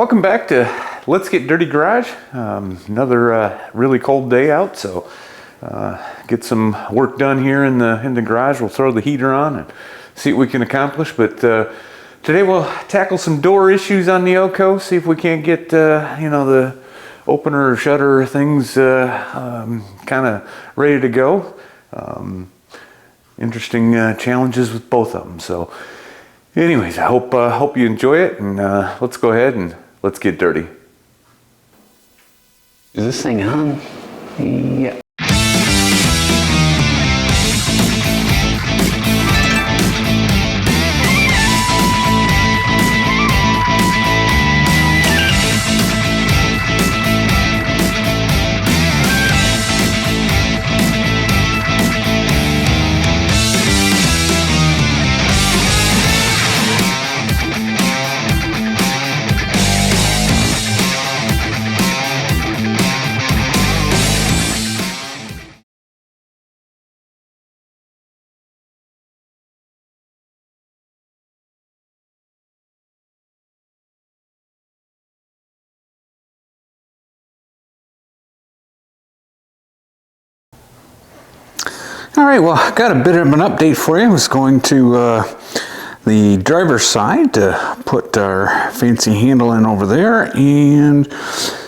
Welcome back to Let's Get Dirty Garage. Another really cold day out, so get some work done here in the garage. We'll throw the heater on and see what we can accomplish. But today we'll tackle some door issues on the Elko. See if we can't get the opener or shutter things kind of ready to go. Interesting challenges with both of them. So, anyways, I hope you enjoy it, and let's go ahead and let's get dirty. Is this thing on? Yeah. All right, well, I got a bit of an update for you. I was going to the driver's side to put our fancy handle in over there, and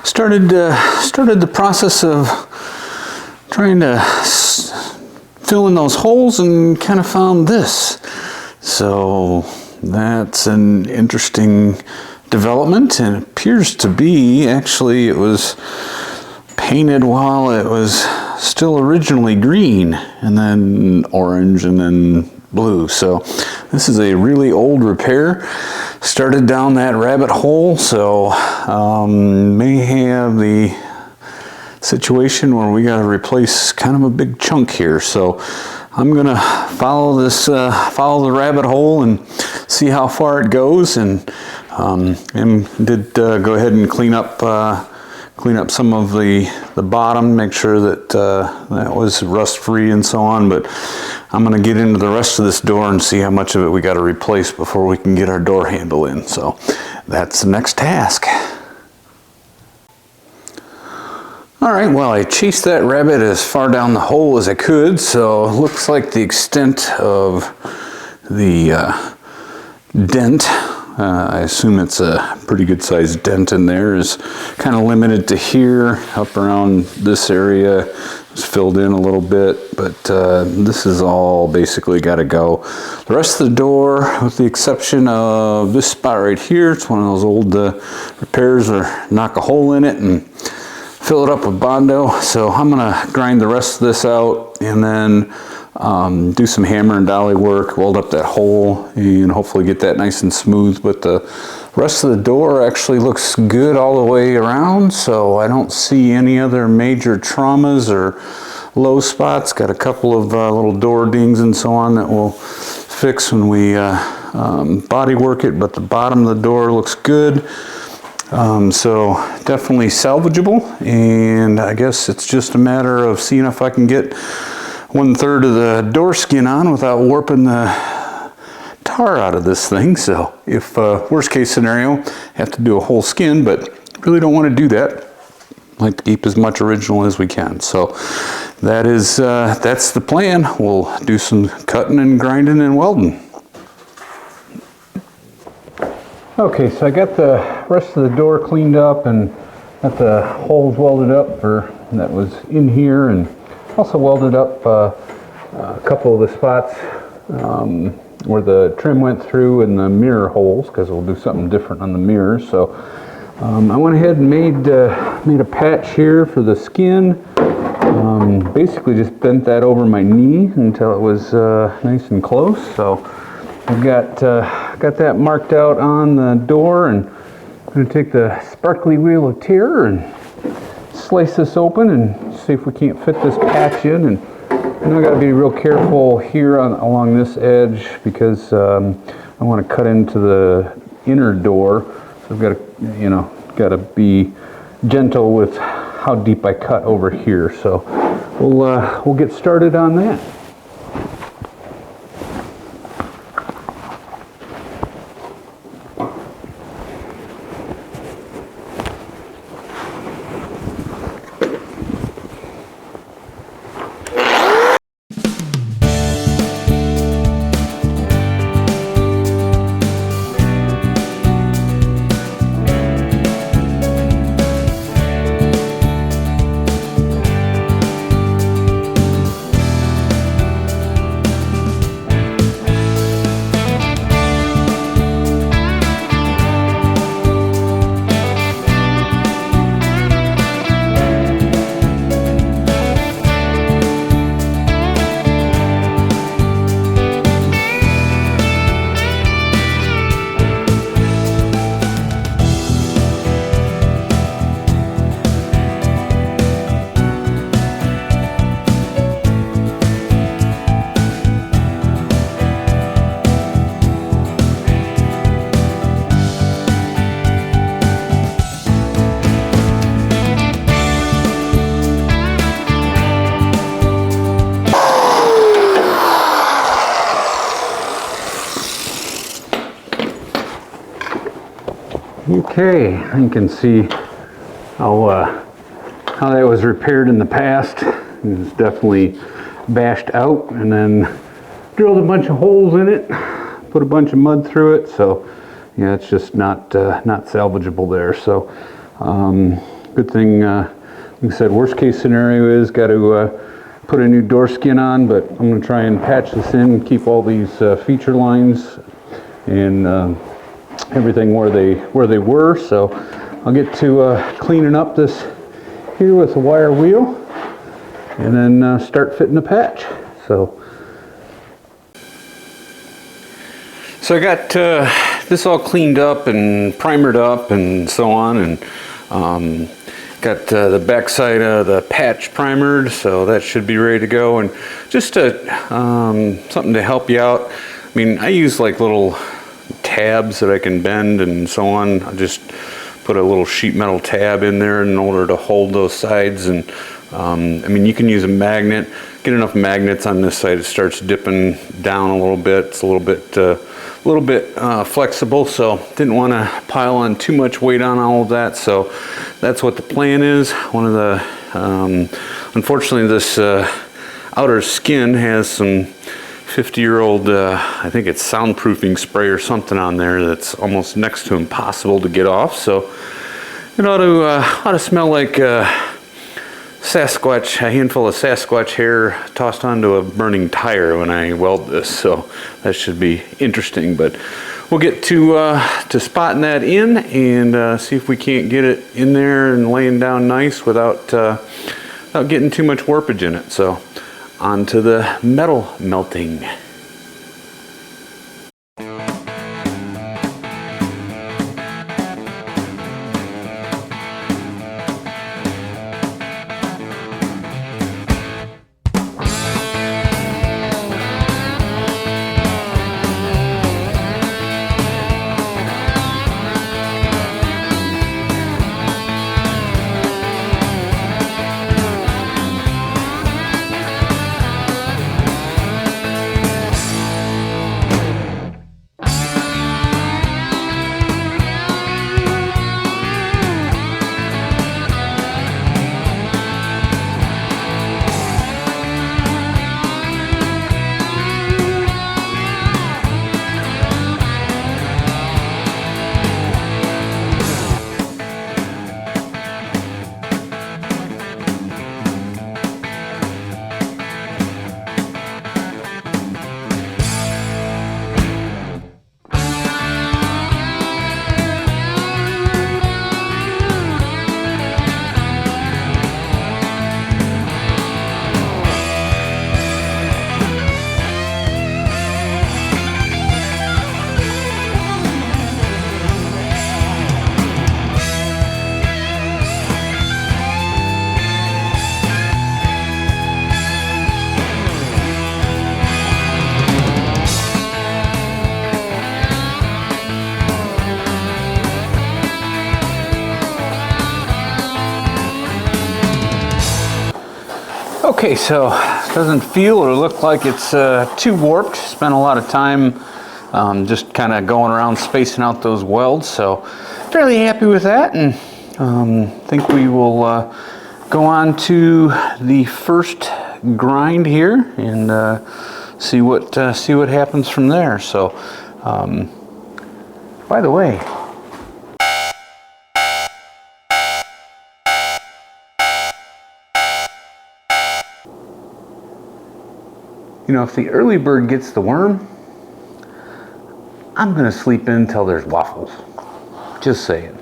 started the process of trying to fill in those holes, and kind of found this. So that's an interesting development, and it appears to be, actually, it was painted while it was still originally green, and then orange, and then blue. So this is a really old repair. Started down that rabbit hole, so may have the situation where we got to replace kind of a big chunk here. So I'm gonna follow the rabbit hole and see how far it goes, and did go ahead and clean up some of the bottom, make sure that that was rust free and so on. But I'm going to get into the rest of this door and see how much of it we got to replace before we can get our door handle in. So that's the next task. All right, well, I chased that rabbit as far down the hole as I could, so it looks like the extent of the dent, I assume it's a pretty good sized dent in there, is kind of limited to here. Up around this area it's filled in a little bit, but this is all basically got to go. The rest of the door, with the exception of this spot right here, it's one of those old repairs where knock a hole in it and fill it up with Bondo. So I'm gonna grind the rest of this out, and then do some hammer and dolly work, weld up that hole, and hopefully get that nice and smooth. But the rest of the door actually looks good all the way around, so I don't see any other major traumas or low spots. Got a couple of little door dings and so on that we'll fix when we body work it, but the bottom of the door looks good. So definitely salvageable, and I guess it's just a matter of seeing if I can get 1/3 of the door skin on without warping the tar out of this thing. So if worst case scenario, have to do a whole skin, but really don't want to do that. Like to keep as much original as we can. So that is that's the plan. We'll do some cutting and grinding and welding. Okay, so I got the rest of the door cleaned up and got the holes welded up that was in here, and also welded up a couple of the spots where the trim went through, and the mirror holes, because we'll do something different on the mirrors. So I went ahead and made a patch here for the skin. Basically just bent that over my knee until it was nice and close. So I've got that marked out on the door, and I'm going to take the sparkly wheel of tear and slice this open and see if we can't fit this patch in. And I got to be real careful here along this edge, because I want to cut into the inner door. So I've got to be gentle with how deep I cut over here. So we'll get started on that. Okay, you can see how that was repaired in the past. It's definitely bashed out, and then drilled a bunch of holes in it, put a bunch of mud through it. So yeah, it's just not salvageable there. So good thing, like I said, worst case scenario is got to put a new door skin on, but I'm going to try and patch this in, keep all these feature lines and everything where they were. So I'll get to cleaning up this here with a wire wheel, and then start fitting the patch. So I got this all cleaned up and primered up and so on, and got the backside of the patch primered, so that should be ready to go. And just something to help you out. I mean, I use like little tabs that I can bend and so on. I just put a little sheet metal tab in there in order to hold those sides. And I mean, you can use a magnet. Get enough magnets on this side, it starts dipping down a little bit. It's a little bit flexible, so didn't want to pile on too much weight on all of that. So that's what the plan is. One of the unfortunately, this outer skin has some 50-year-old I think it's soundproofing spray or something on there that's almost next to impossible to get off. So it ought to smell like Sasquatch, a handful of Sasquatch hair tossed onto a burning tire when I weld this. So that should be interesting, but we'll get to spotting that in and see if we can't get it in there and laying down nice without getting too much warpage in it. So on to the metal melting. Okay, so it doesn't feel or look like it's too warped. Spent a lot of time just kind of going around spacing out those welds, so fairly happy with that, and think we will go on to the first grind here and see what happens from there. So by the way, you know, if the early bird gets the worm, I'm gonna sleep in until there's waffles. Just saying.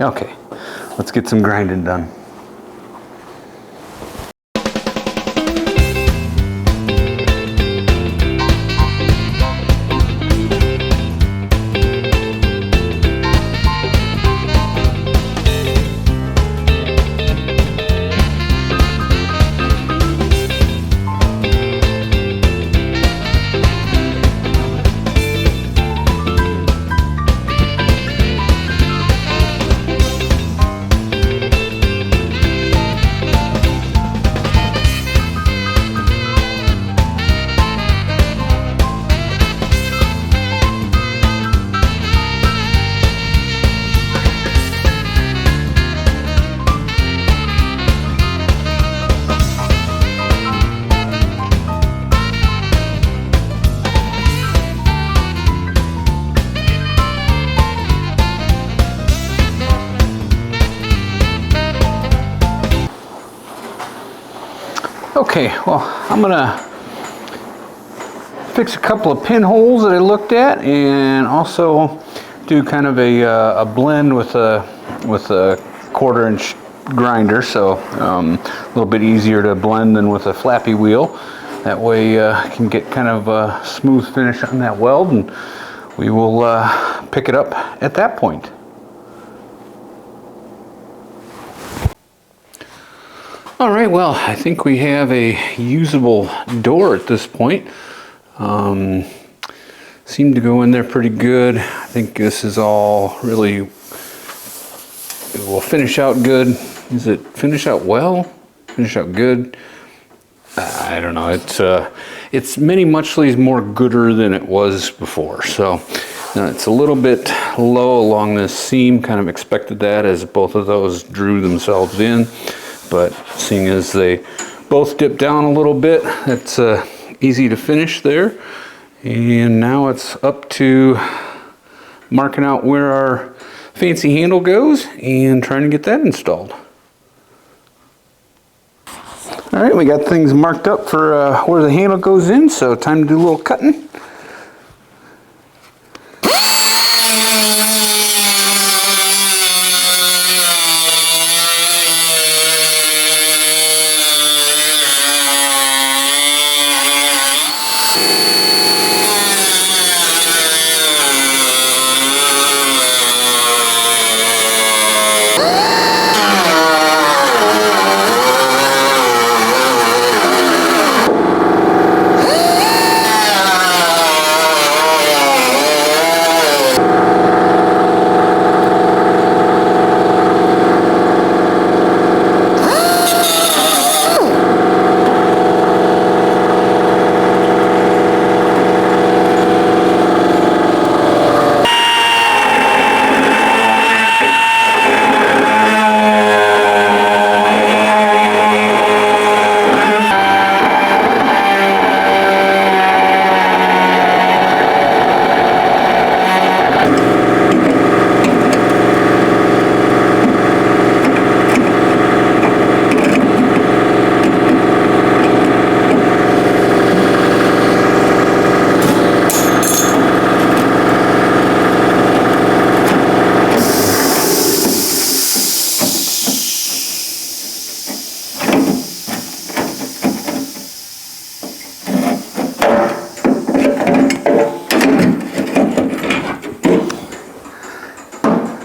Okay, let's get some grinding done. Okay, well, I'm gonna fix a couple of pinholes that I looked at, and also do kind of a blend with a 1/4 inch grinder, so a little bit easier to blend than with a flappy wheel. That way I can get kind of a smooth finish on that weld, and we will pick it up at that point. All right, well, I think we have a usable door at this point. Seemed to go in there pretty good. I think this is all really, it will finish out good. Is it finish out well? Finish out good? I don't know. It's many muchlies more gooder than it was before. So it's a little bit low along this seam. Kind of expected that as both of those drew themselves in. But seeing as they both dip down a little bit, it's easy to finish there. And now it's up to marking out where our fancy handle goes and trying to get that installed. All right, we got things marked up for where the handle goes in, so time to do a little cutting.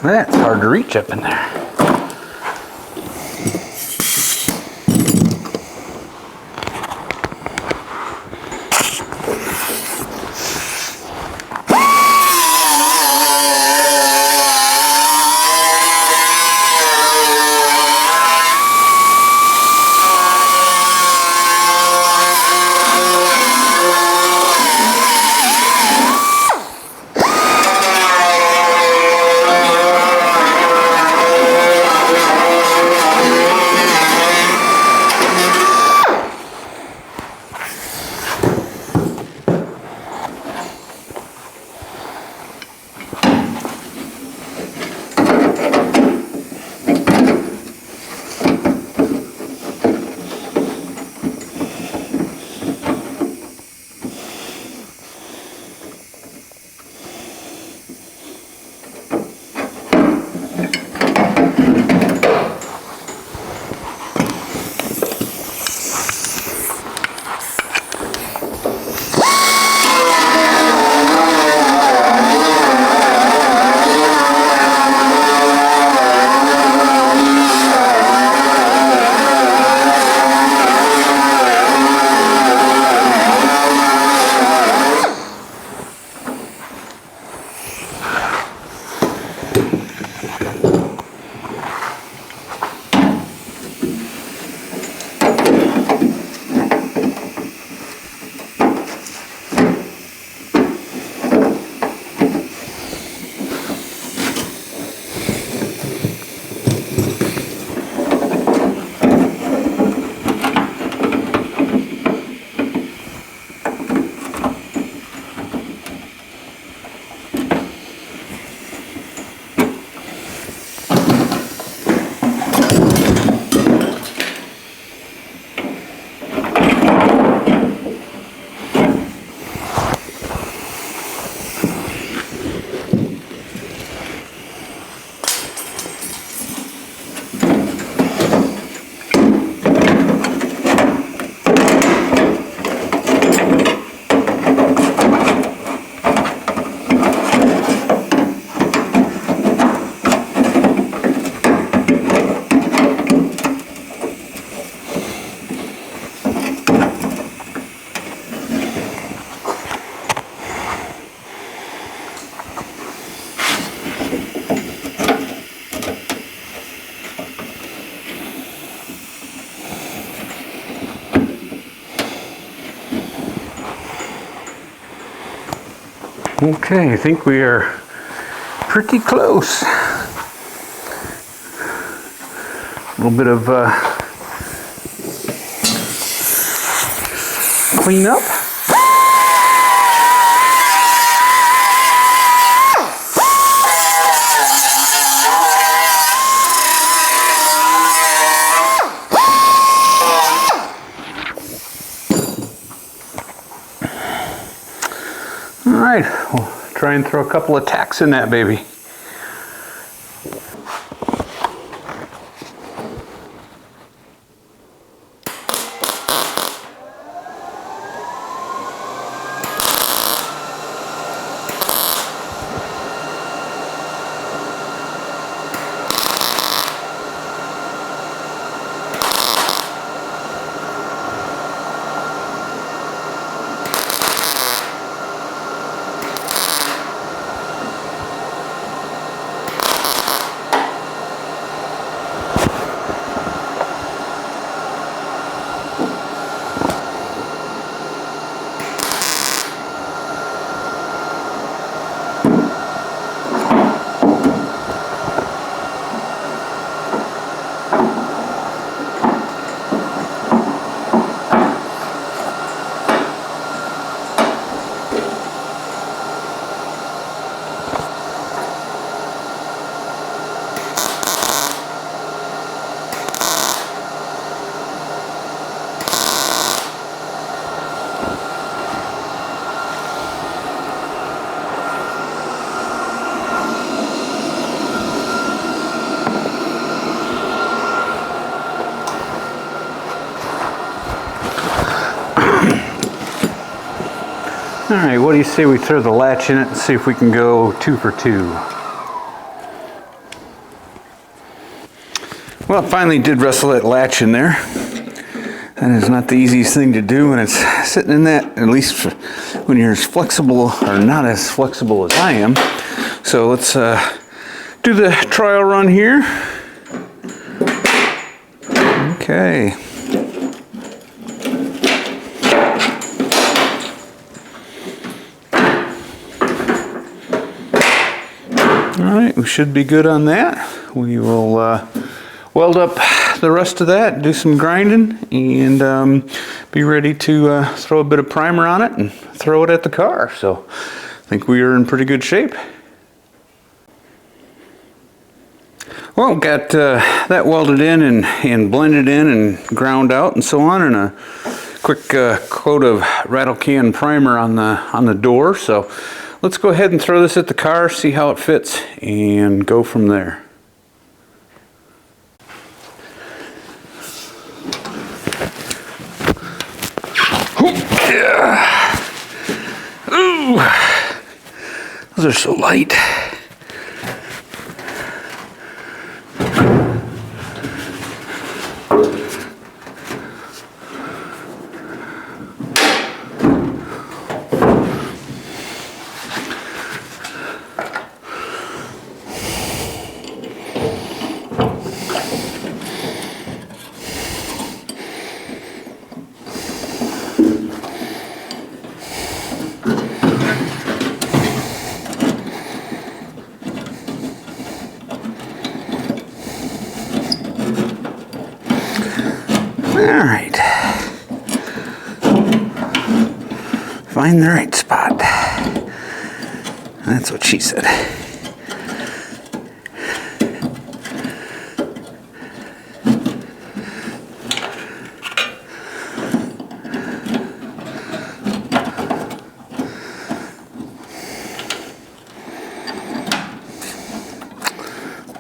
That's hard to reach up in there. Okay, I think we are pretty close. A little bit of clean up. All right, we'll try and throw a couple of tacks in that baby. All right, what do you say we throw the latch in it and see if we can go 2 for 2? Well, finally did wrestle that latch in there. That is not the easiest thing to do when it's sitting in that, at least when you're as flexible or not as flexible as I am. So let's do the trial run here. Okay. All right, we should be good on that. We will weld up the rest of that, do some grinding, and be ready to throw a bit of primer on it and throw it at the car. So I think we are in pretty good shape. Well, got that welded in and blended in and ground out and so on, and a quick coat of rattle can primer on the door. So let's go ahead and throw this at the car, see how it fits, and go from there. Ooh, those are so light. All right, find the right spot. That's what she said.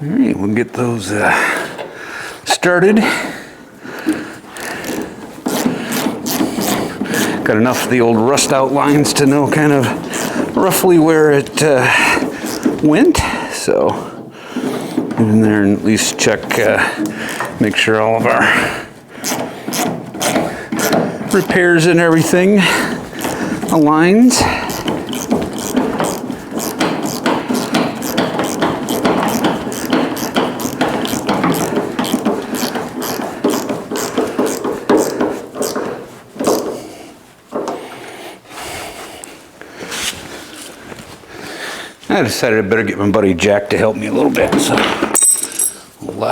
All right, we'll get those started. Got enough of the old rust outlines to know kind of roughly where it went. So get in there and at least check, make sure all of our repairs and everything aligns. I decided I better get my buddy Jack to help me a little bit, so we'll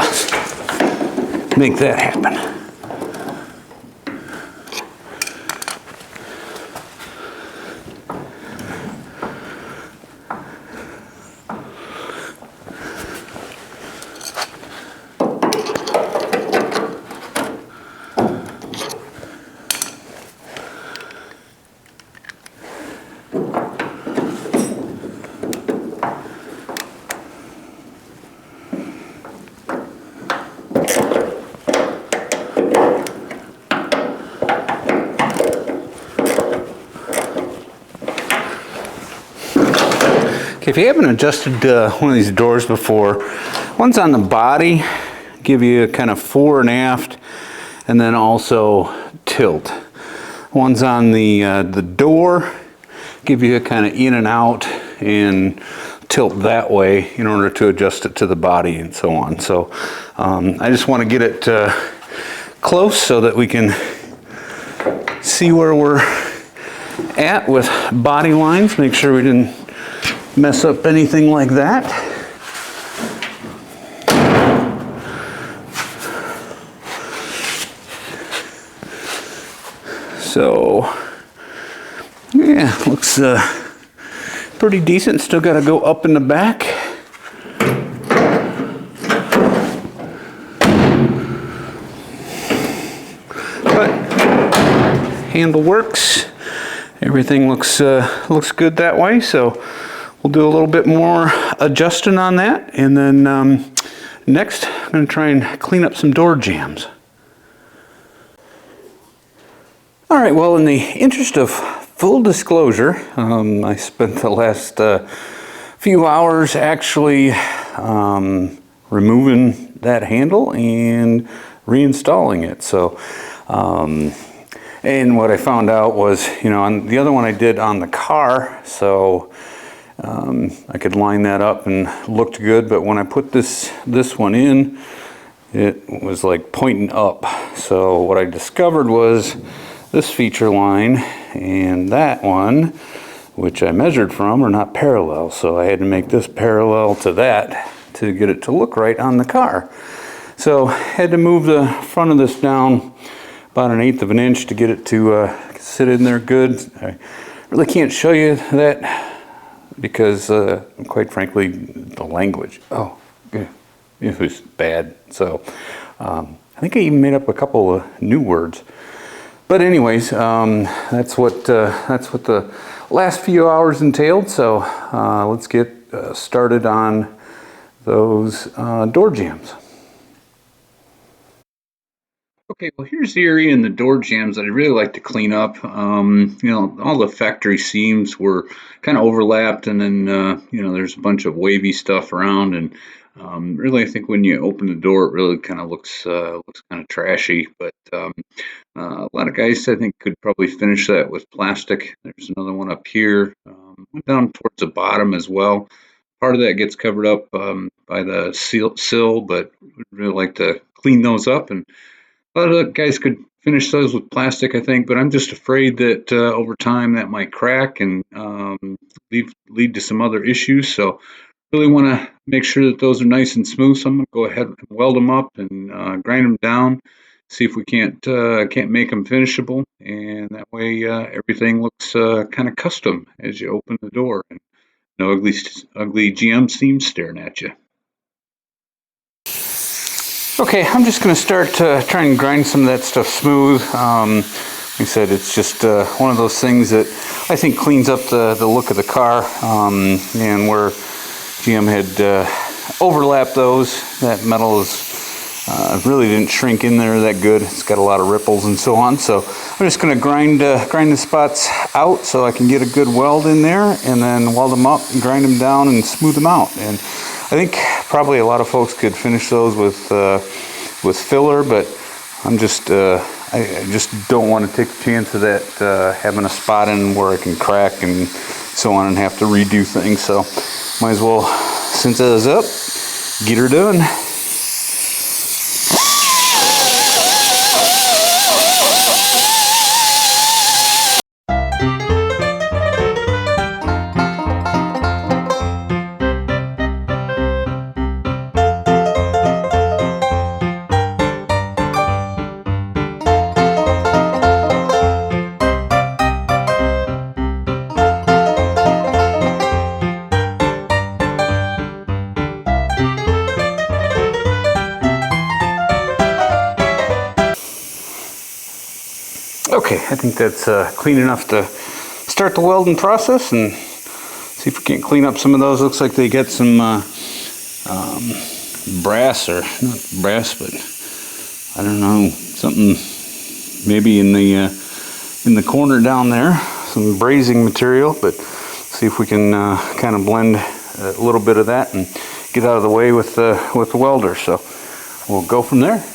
make that happen. Okay, if you haven't adjusted one of these doors before, one's on the body, give you a kind of fore and aft, and then also tilt. One's on the door, give you a kind of in and out and tilt that way in order to adjust it to the body and so on. So I just want to get it close so that we can see where we're at with body lines, make sure we didn't mess up anything like that. So yeah, looks pretty decent. Still got to go up in the back. But handle works. Everything looks good that way. So we'll do a little bit more adjusting on that, and then next I'm going to try and clean up some door jambs. All right, well, in the interest of full disclosure, I spent the last few hours actually removing that handle and reinstalling it. So, and what I found out was, you know, on the other one I did on the car, so I could line that up and looked good, but when I put this one in, it was like pointing up. So what I discovered was this feature line and that one, which I measured from, are not parallel. So I had to make this parallel to that to get it to look right on the car. So I had to move the front of this down about 1/8 of an inch to get it to sit in there good. I really can't show you that because quite frankly, the language, it was bad. So I think I even made up a couple of new words. But anyways, that's what the last few hours entailed. So let's get started on those door jambs. Okay, well, here's the area in the door jambs that I'd really like to clean up. You know, all the factory seams were kind of overlapped, and then you know, there's a bunch of wavy stuff around, and really, I think when you open the door, it really kind of looks kind of trashy. But a lot of guys, I think, could probably finish that with plastic. There's another one up here, went down towards the bottom as well. Part of that gets covered up by the sill, but we'd really like to clean those up. And a lot of the guys could finish those with plastic, I think, but I'm just afraid that over time that might crack and lead to some other issues. So really want to make sure that those are nice and smooth. So I'm going to go ahead and weld them up and grind them down, see if we can't make them finishable, and that way everything looks kind of custom as you open the door, and no ugly GM seams staring at you. Okay, I'm just going to start trying to grind some of that stuff smooth. Like I said, it's just one of those things that I think cleans up the look of the car, and where GM had overlapped those, that metal is really didn't shrink in there that good. It's got a lot of ripples and so on. So I'm just going to grind the spots out so I can get a good weld in there, and then weld them up and grind them down and smooth them out. And I think probably a lot of folks could finish those with filler, but I'm just I just don't want to take the chance of that having a spot in where it can crack and so on and have to redo things. So might as well cinch those up, get her done. Okay, I think that's clean enough to start the welding process and see if we can't clean up some of those. Looks like they get some brass, or not brass, but I don't know, something maybe in the corner down there, some brazing material. But see if we can kind of blend a little bit of that and get out of the way with the welder. So we'll go from there.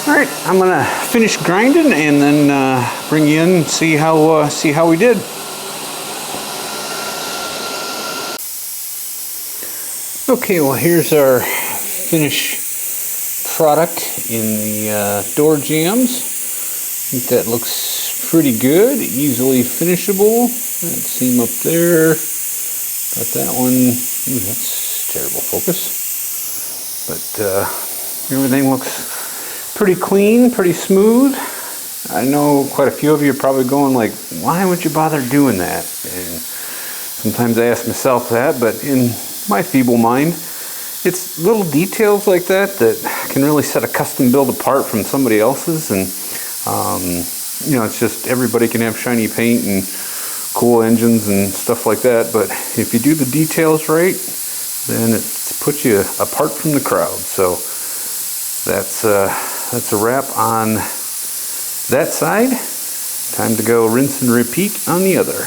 All right, I'm gonna finish grinding and then bring you in and see how we did. Okay, well here's our finished product in the door jambs. I think that looks pretty good, easily finishable. That seam up there, got that one. Ooh, that's terrible focus. But everything looks pretty clean, pretty smooth. I know quite a few of you are probably going like, why would you bother doing that? And sometimes I ask myself that, but in my feeble mind, it's little details like that that can really set a custom build apart from somebody else's. And you know, it's just everybody can have shiny paint and cool engines and stuff like that, but if you do the details right, then it puts you apart from the crowd. So that's a wrap on that side. Time to go rinse and repeat on the other.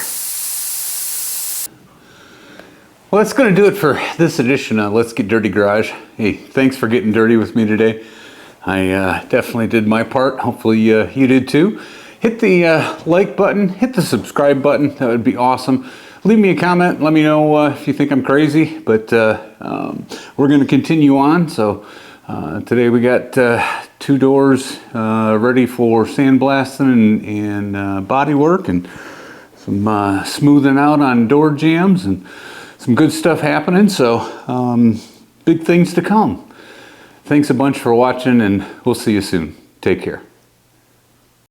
Well, that's going to do it for this edition of Let's Get Dirty Garage. Hey, thanks for getting dirty with me today. I definitely did my part. Hopefully you did too. Hit the like button, hit the subscribe button. That would be awesome. Leave me a comment. Let me know if you think I'm crazy. But we're going to continue on. So today we got 2 doors ready for sandblasting and body work, and some smoothing out on door jambs, and some good stuff happening. So big things to come. Thanks a bunch for watching, and we'll see you soon. Take care.